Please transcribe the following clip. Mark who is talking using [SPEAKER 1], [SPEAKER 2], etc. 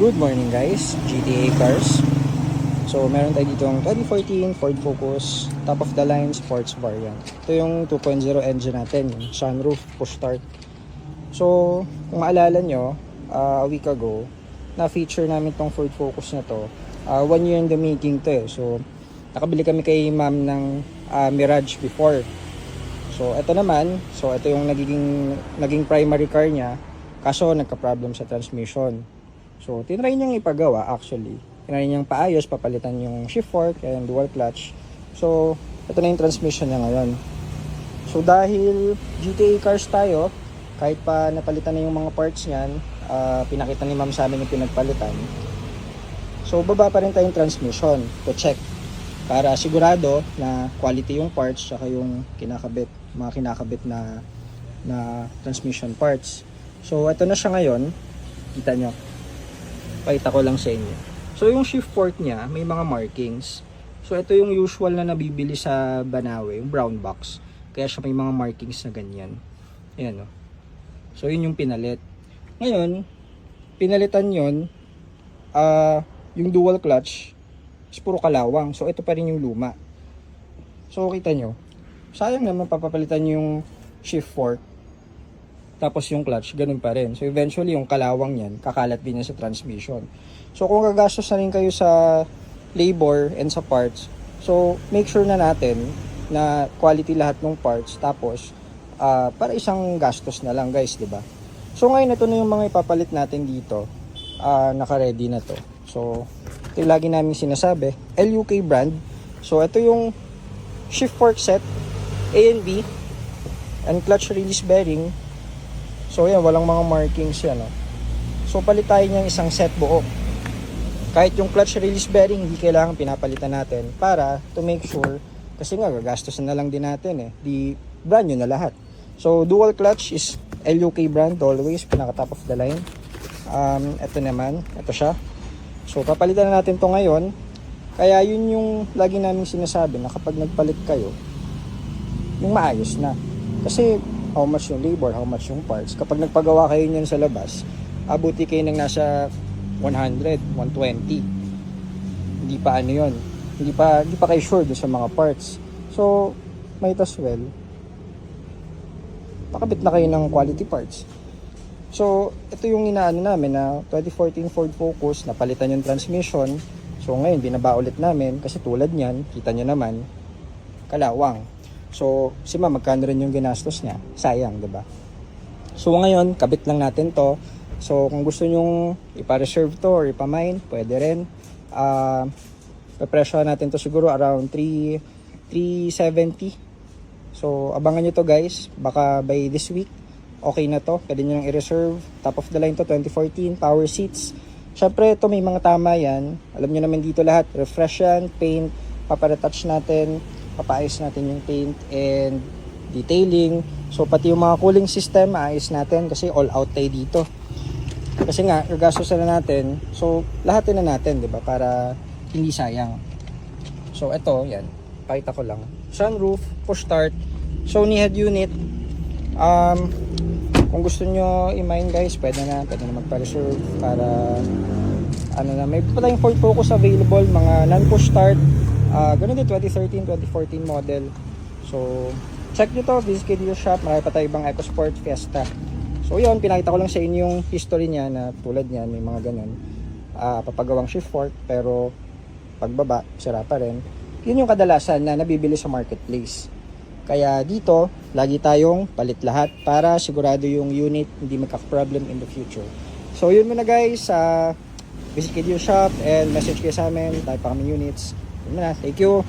[SPEAKER 1] Good morning guys, GTA Cars. So meron tayo dito ang 2014 Ford Focus top of the line sports variant. Ito yung 2.0 engine natin, yung sunroof, push start. So kung maalala nyo, a week ago, na-feature namin tong Ford Focus na to. 1 year in the making to eh. So nakabili kami kay ma'am ng Mirage before. So ito naman, ito yung naging primary car niya, kaso nagka-problem sa transmission. So, tinry niyang ipagawa actually. Tinry niyang paayos, papalitan yung shift fork and dual clutch. So, ito na yung transmission niya ngayon. So, dahil GTA cars tayo, kahit pa napalitan na yung mga parts niyan, pinakita ni ma'am sa amin yung pinagpalitan. So, baba pa rin tayong transmission to check para sigurado na quality yung parts tsaka yung mga kinakabit na transmission parts. So, ito na siya ngayon. Kita nyo. Pakita ko lang sa inyo. So yung shift fork niya may mga markings. So ito yung usual na nabibili sa Banawe, yung brown box. Kaya siya may mga markings na ganyan. Ayan o. So yun yung pinalit. Ngayon, pinalitan yun, yung dual clutch is puro kalawang. So ito pa rin yung luma. So kita nyo, sayang naman papapalitan yung shift fork. Tapos yung clutch, ganun pa rin. So eventually yung kalawang yan, kakalat din yan sa transmission. So kung gagastos na rin kayo sa labor and sa parts, so make sure na natin na quality lahat ng parts. Tapos para isang gastos na lang guys, di ba? So ngayon ito na yung mga ipapalit natin dito. Naka-ready na to. So ito yung lagi namin sinasabi, LUK brand. So ito yung shift fork set, A and B, and clutch release bearing. So yan, walang mga markings yan. So palit tayo niyang isang set buo. Kahit yung clutch release bearing, hindi kailangan pinapalitan natin para to make sure, kasi nga gagastos na lang din natin eh. Di brand new na lahat. So dual clutch is LUK brand always, pinaka top of the line. Ito naman, ito siya. So papalitan na natin to ngayon. Kaya yun yung lagi namin sinasabi na kapag nagpalit kayo, yung maayos na. Kasi how much yung labor, how much yung parts. Kapag nagpagawa kayo niyan sa labas, abuti kayo ng nasa 100, 120. Hindi pa ano yun. Hindi pa kayo sure sa mga parts. So, might as well, pakabit na kayo ng quality parts. So, ito yung inaano namin na 2014 Ford Focus, napalitan yung transmission. So, ngayon, binaba ulit namin kasi tulad niyan, kita nyo naman, kalawang. So, si ma'am, magkano rin yung ginastos niya? Sayang, diba? So, ngayon, kabit lang natin to. So, kung gusto nyong ipa-reserve to or ipa-mine, pwede rin. Papresyo natin to siguro around 370. So, abangan nyo to guys. Baka by this week, okay na to. Pwede nyo nang i-reserve. Top of the line to, 2014, power seats. Syempre, ito may mga tama yan. Alam nyo naman dito lahat. Refresh yan, paint, paparetouch natin, papaayos natin yung paint and detailing. So pati yung mga cooling system maayos natin kasi all out tayo dito. Kasi nga gagastos na natin. So lahat na natin, 'di ba? Para hindi sayang. So ito, yan. Pakita ko lang. Sunroof, push start, Sony head unit. Kung gusto nyo i-mine guys, pwede na magpa-reserve para ano na, may pa tayong Ford Focus available, mga non-push start. Ganun din 2013, 2014 model. So, check nyo to, visit kayo dito shop. Marami pa tayo ibang EcoSport Fiesta. So, yun, pinakita ko lang sa inyo yung history niya na tulad niyan, may mga ganun. Papagawang shift fork, pero pagbaba, sira pa rin. Yun yung kadalasan na nabibili sa marketplace. Kaya dito, lagi tayong palit lahat para sigurado yung unit hindi magka-problem in the future. So, yun muna guys. Visit kayo dito shop and message kayo sa amin. Tayo pa kami units. Thank you.